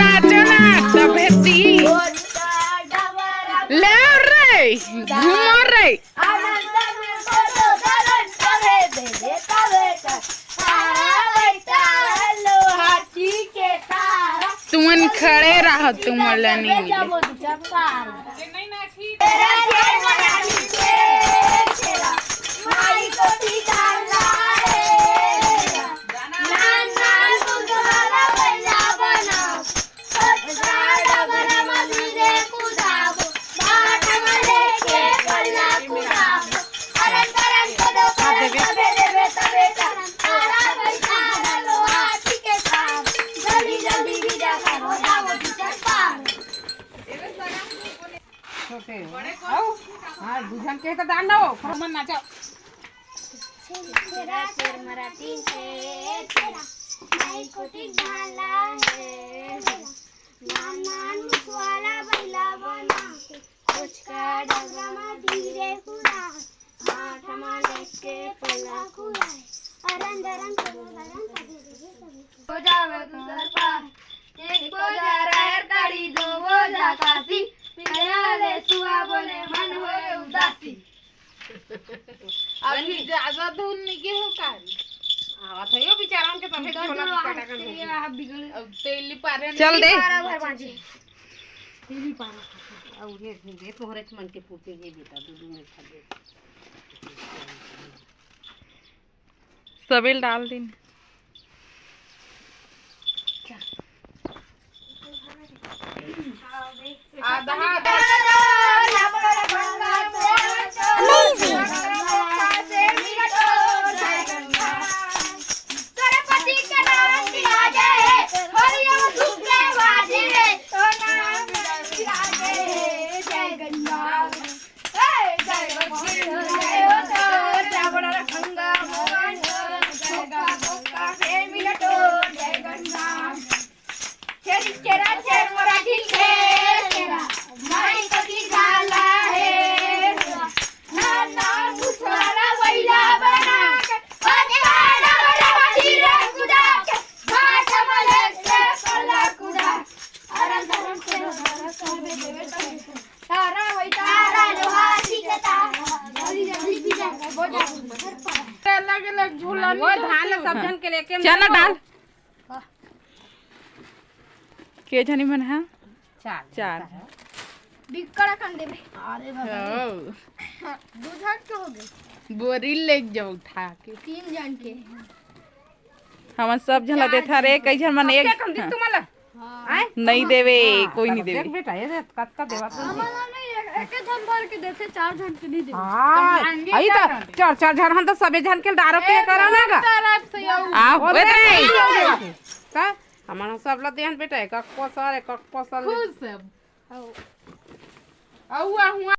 नाचो ना तबे दी ले रे घूमो रे तुमन खड़े रहो तुम नहीं हाँ बुझन के तो डांडो फरमान नाचो तेरा शेर मराठी है तेरा आई कोटी भाला है नान नान मुसवाला बैला बना के कुछ का डगमा धीरे कुड़ा आठ माले के पला कुड़ाए अरन दरन हो जावे दूसर पार एक को जा रहर गाड़ी दो वो जा काशी पियाले सुआ बोले मन होए उदासी अभी ज्यादा दूर नहीं के हो का आवत है यो बिचारान के तबे छोला काटा कर अब तेली पारे चल दे भर बाजी तेरी पारा और ये तोहरे मन के फूटे ये बेटा दूध में खा दे सबेल डाल दिन आधा अलग झूला वो धान सब जन के लेके चल डाल के जनी मन है चार बिकड़ा खन देबे अरे बाबा दूधन के हो गए बोरी ले जाओ उठा के 3 जन के हम सब झला देथा रे कई जन मन एक कम दी तुमला नहीं देवे कोई नहीं देवे देख बेटा ये कत का देवा हमारा नहीं एक जन भर के देते 4 जन के नहीं देते हां आई तो चार जन हम तो सबे जन के दारो के कराना का आओ रे का हमारा सब ला देहन बेटा एक पसर एक पसल खुश सब औ हुआ